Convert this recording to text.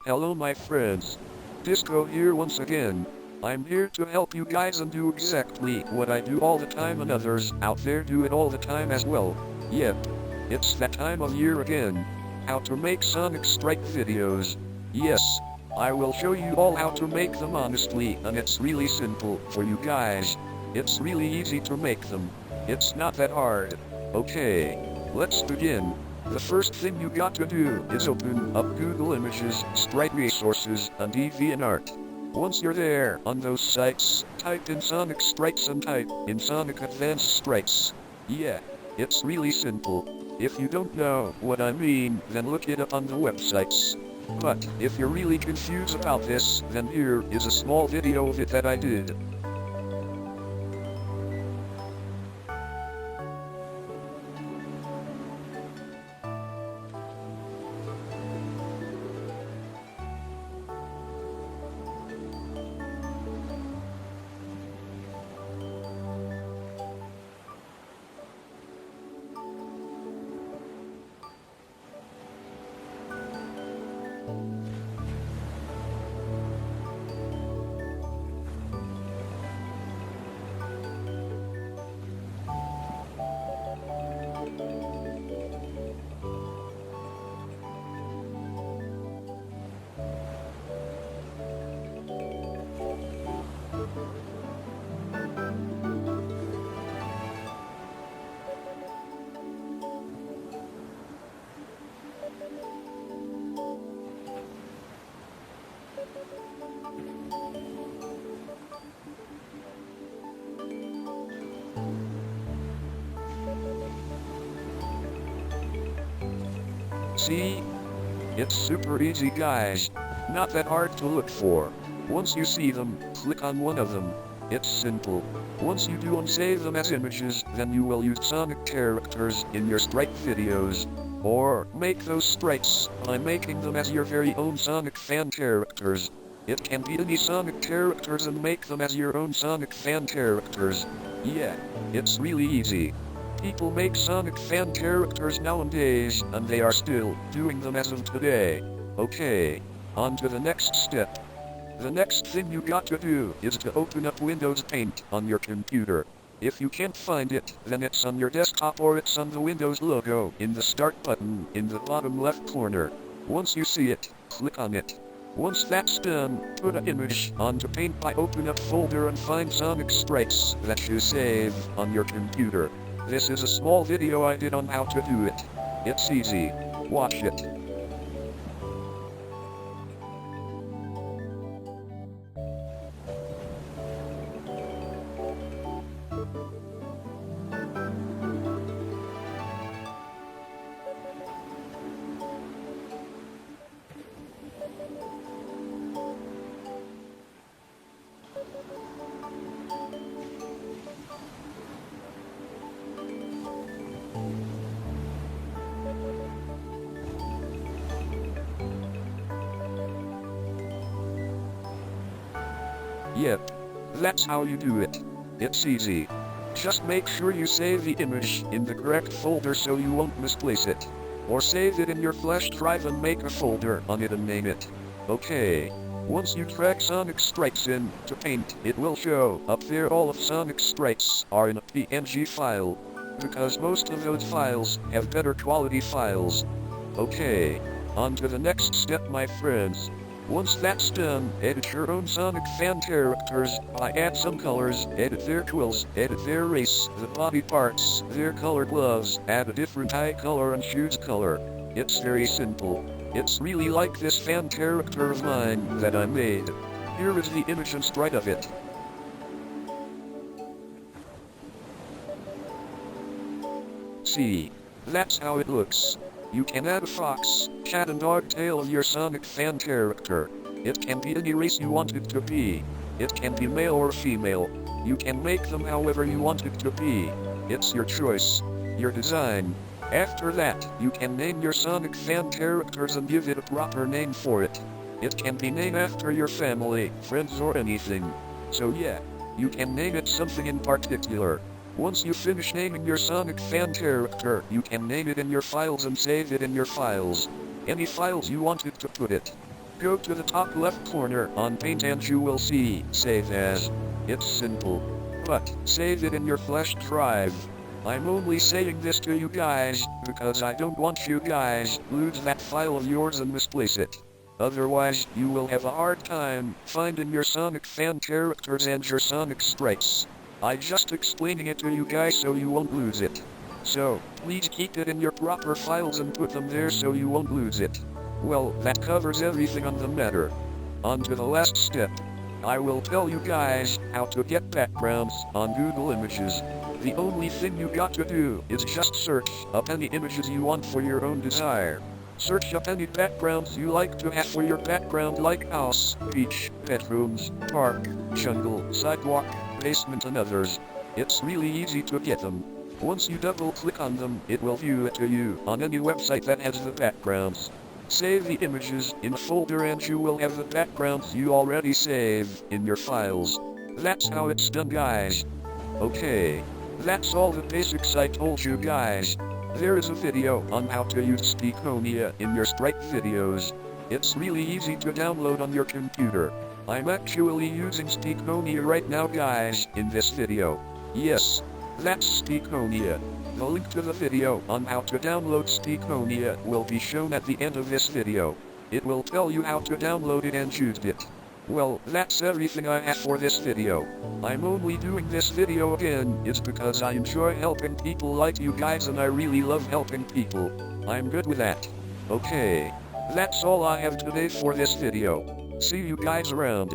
Hello my friends. Disco here once again. I'm here to help you guys and do exactly what I do all the time and others out there do it all the time as well. Yep. It's that time of year again. How to make Sonic Strike videos. Yes. I will show you all how to make them honestly, and it's really simple for you guys. It's really easy to make them. It's not that hard. Okay. Let's begin. The first thing you got to do is open up Google Images, Sprite Resources, and DeviantArt. Once you're there on those sites, type in Sonic Sprites and type in Sonic Advanced Sprites. Yeah, it's really simple. If you don't know what I mean, then look it up on the websites. But if you're really confused about this, then here is a small video of it that I did. See? It's super easy guys. Not that hard to look for. Once you see them, click on one of them. It's simple. Once you do and save them as images, then you will use Sonic characters in your Sprite videos. Or make those sprites by making them as your very own Sonic fan characters. It can be any Sonic characters and make them as your own Sonic fan characters. Yeah, it's really easy. People make Sonic fan characters nowadays, and they are still doing them as of today. Okay, on to the next step. The next thing you got to do is to open up Windows Paint on your computer. If you can't find it, then it's on your desktop or it's on the Windows logo in the Start button in the bottom left corner. Once you see it, click on it. Once that's done, put an image onto Paint by open up folder and find Sonic Sprites that you save on your computer. This is a small video I did on how to do it. It's easy. Watch it. Yep. That's how you do it. It's easy. Just make sure you save the image in the correct folder so you won't misplace it. Or save it in your flash drive and make a folder on it and name it. Okay. Once you drag Sonic Sprites in to Paint, it will show up there all of Sonic Sprites are in a PNG file. Because most of those files have better quality files. Okay. On to the next step my friends. Once that's done, edit your own Sonic fan characters by add some colors, edit their quills, edit their race, the body parts, their color gloves, add a different eye color and shoes color. It's very simple. It's really like this fan character of mine that I made. Here is the image and sprite of it. See, that's how it looks. You can add a fox, cat and dog tail of your Sonic fan character. It can be any race you want it to be. It can be male or female. You can make them however you want it to be. It's your choice. Your design. After that, you can name your Sonic fan characters and give it a proper name for it. It can be named after your family, friends or anything. So yeah, you can name it something in particular. Once you finish naming your Sonic fan character, you can name it in your files and save it in your files. Any files you wanted to put it. Go to the top left corner on Paint and you will see Save As. It's simple. But save it in your flash drive. I'm only saying this to you guys because I don't want you guys lose that file of yours and misplace it. Otherwise, you will have a hard time finding your Sonic fan characters and your Sonic sprites. I just explaining it to you guys so you won't lose it. So, please keep it in your proper files and put them there so you won't lose it. Well, that covers everything on the matter. On to the last step. I will tell you guys how to get backgrounds on Google Images. The only thing you got to do is just search up any images you want for your own desire. Search up any backgrounds you like to have for your background like house, beach, bedrooms, park, jungle, sidewalk, basement and others. It's really easy to get them. Once you double click on them, it will view it to you on any website that has the backgrounds. Save the images in a folder and you will have the backgrounds you already saved in your files. That's how it's done, guys. Okay, that's all the basics I told you guys. There is a video on how to use Sticonia in your Sprite videos. It's really easy to download on your computer. I'm actually using Sticonia right now, guys, in this video. Yes, that's Sticonia. The link to the video on how to download Sticonia will be shown at the end of this video. It will tell you how to download it and use it. Well, that's everything I have for this video. I'm only doing this video again is because I enjoy helping people like you guys and I really love helping people. I'm good with that. Okay, that's all I have today for this video. See you guys around.